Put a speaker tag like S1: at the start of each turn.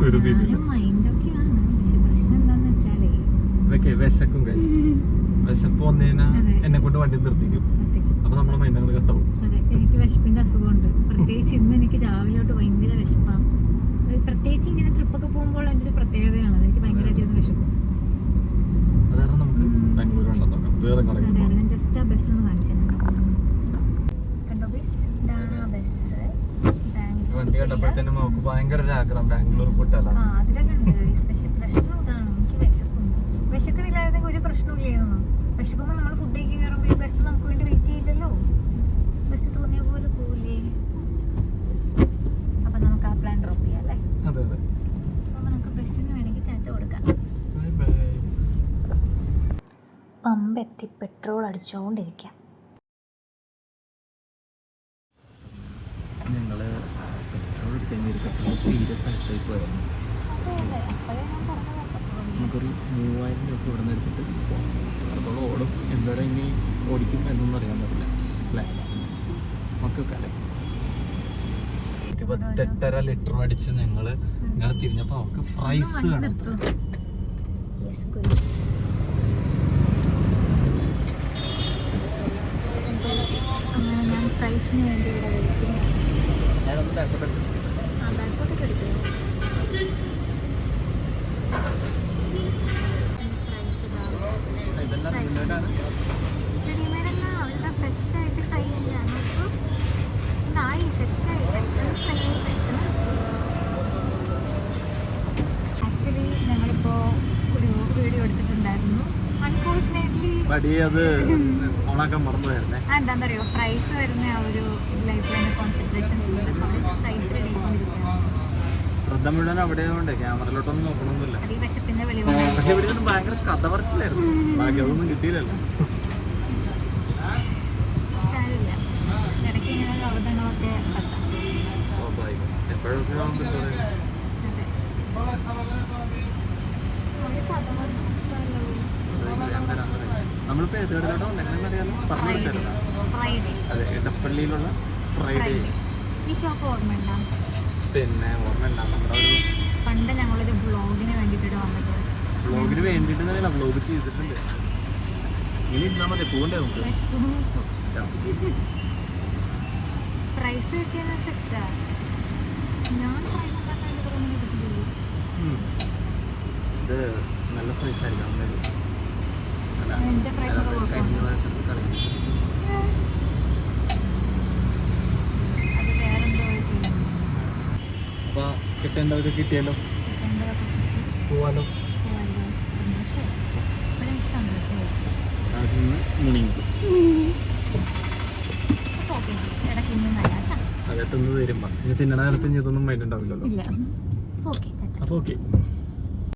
S1: ഒരു സീനില്ല. ഇതൊക്കെ വിശക്കും ഗൈസ്. വിശപ്പ് വന്നതിനാ എന്നെ കൊണ്ട് വണ്ടി നിർത്തിക്കും. അപ്പൊ നമ്മുടെ മൈൻഡ് അങ്ങോട്ട് കട്ടാവും.
S2: എനിക്ക് വിശപ്പിന്റെ അസുഖമുണ്ട്. പ്രത്യേകിച്ച് ഇന്ന് എനിക്ക് രാവിലോട്ട് ഭയങ്കര വിശപ്പാണ്. പ്രത്യേകിച്ച് ഇങ്ങനെ ട്രിപ്പൊക്കെ പോകുമ്പോൾ എൻ്റെ ഒരു പ്രത്യേകതയാണ്. എനിക്ക് ഭയങ്കരമായിട്ട് വിശക്കും.
S1: അതാണ് നമുക്ക് ബാംഗ്ലൂർ ഉണ്ടെന്ന് വേറെ
S2: ഞാൻ ജസ്റ്റ് ആ ബസ് ഒന്ന് കാണിച്ചിട്ടുണ്ട്. കണ്ടോ ബസ്? ഇതാണ് ആ ബസ്.
S1: വണ്ടി കണ്ടപ്പോഴത്തേനും നമുക്ക് ഭയങ്കര ഒരു ആഗ്രഹം ബാംഗ്ലൂർ പോയിട്ടല്ല.
S2: അതിലൊക്കെ ഉണ്ട്. പക്ഷെ പ്രശ്നം ഇതാണ്, എനിക്ക് വിശക്കുന്നു. വിശക്കണില്ലായിരുന്നെങ്കിൽ ഒരു പ്രശ്നമില്ലായിരുന്നു. വിശക്കുമ്പോൾ നമ്മൾ ഫുഡ് കഴിക്കാൻ കയറുമ്പോൾ ഈ ബസ് നമുക്ക് വേണ്ടി വെയിറ്റ് ചെയ്യില്ലല്ലോ. ബസ് തോന്നിയ പോലെ പോവില്ലേ? അപ്പൊ നമുക്ക് ആ പ്ലാൻ ഡ്രോപ്പ് ചെയ്യാം അല്ലേ?
S1: അതെ അതെ.
S2: അപ്പൊ നമുക്ക് ബസ്സിന് വേണമെങ്കിൽ ടാറ്റ കൊടുക്കാം.
S1: Bye bye.
S2: പമ്പ് എത്തി പെട്രോൾ അടിച്ചുകൊണ്ടിരിക്കാം.
S1: ഞങ്ങള് പെട്രോൾ എടുക്കാൻ തീരെ താഴത്തേക്ക് വരുന്നു. നമുക്കൊരു 3000 രൂപ ഇവിടെ നിന്ന് അടിച്ചിട്ട് പോകാം. അപ്പോൾ ഓടും എന്തോരം ഇനി ഓടിക്കും എന്നൊന്നും അറിയാൻ പറ്റില്ല അല്ലേ? നമുക്ക് കല 28.5 ലിറ്റർ അടിച്ച് ഞങ്ങൾ ഇങ്ങനെ തിരിഞ്ഞപ്പോൾ അവർക്ക് ഫ്രൈസ് കാണും.
S2: ഞാൻ ഫ്രൈസിന് വേണ്ടി ഇവിടെ വെയിറ്റിംഗ്.
S1: ഞാനൊന്ന് ബാക്കോട്ട്
S2: ബാക്കോട്ടൊക്കെ എടുക്കുക.
S1: ഇതെല്ലാം റെഡിമെയ്ഡാണ്.
S2: റെഡിമെയ്ഡല്ല, അവരുടെ ഫ്രഷ് ആയിട്ട് ഫ്രൈ ചെയ്യാൻ നോക്കും. ഇതായി സെറ്റായി പെട്ടെന്ന് ഫ്രൈ ആയി പെട്ടെന്ന്. ആക്ച്വലി ഞങ്ങളിപ്പോൾ ഒരു വീഡിയോ എടുത്തിട്ടുണ്ടായിരുന്നു. അൺഫോർച്ചുനേറ്റ്ലി
S1: അത് ഓണാക്കാൻ മറന്നുപോയിരുന്നേ.
S2: എന്താ പറയുക, പ്രൈസ് വരുന്ന ആ ഒരു ലൈഫ് തന്നെ കോൺസെൻട്രേഷൻ പ്രൈസ് റെഡി ആയിക്കൊണ്ടിരിക്കുകയാണ്.
S1: ശ്രദ്ധ മുഴുവൻ അവിടെ ആയതുകൊണ്ട് ക്യാമറയിലോട്ടൊന്നും നോക്കണമെന്നില്ല.
S2: ഈ വിശപ്പിന്റെ വെളിവ്.
S1: പക്ഷെ ഇവിടെ ഭയങ്കര കഥ പറച്ചിലായിരുന്നു. ബാക്കി അതൊന്നും കിട്ടിയില്ലല്ലോ.
S2: സാരമില്ല, ഇടയ്ക്ക് ഇങ്ങനെ കൗതുകങ്ങളൊക്കെ പറ്റാം.
S1: സ്വാഭാവികം. എപ്പോഴൊക്കെ നമ്മളിപ്പോ ഏത് കടയിലോട്ടോ എങ്ങനെ അറിയാലോ പറഞ്ഞു കൊടുത്തരുന്ന. അതെ, ഇടപ്പള്ളിയിലുള്ള ഫ്രൈഡേ.
S2: ഈ ഷോപ്പ് ഓർമ്മയുണ്ടോ?
S1: പിന്നെ ഓർമ്മയില്ല. നമ്മുടെ ഒരു
S2: പണ്ട് ഞങ്ങളൊരു വ്ളോഗിന് വേണ്ടിയിട്ട് വന്നത്.
S1: വ്ളോഗിന് വേണ്ടിയിട്ട് വ്ളോഗ് ചെയ്തിട്ടുണ്ട്. ഇനി ഇരുന്നാൽ മതി, പോകണ്ടേ നമുക്ക്.
S2: പ്രൈസ് കിട്ടിയത് സെറ്റാ. ഞാൻ
S1: ഇത് നല്ല പ്രൈസ് ആയിരിക്കും.
S2: എൻ്റെ പ്രൈസ് അത് വേറെന്തോ ചെയ്യണം.
S1: അപ്പോൾ കിട്ടേണ്ടവർക്ക് കിട്ടിയാലോ, പോവാലോ. അതിന്ന് മുണിങ്ങി അകത്തുനിന്ന് തരുമ്പോ ഇനി തിന്നണ നേരത്ത് ഇനി ഇതൊന്നും മൈൻഡ് ഉണ്ടാവില്ലല്ലോ.
S2: ഇല്ല.
S1: അപ്പോൾ ഓക്കെ.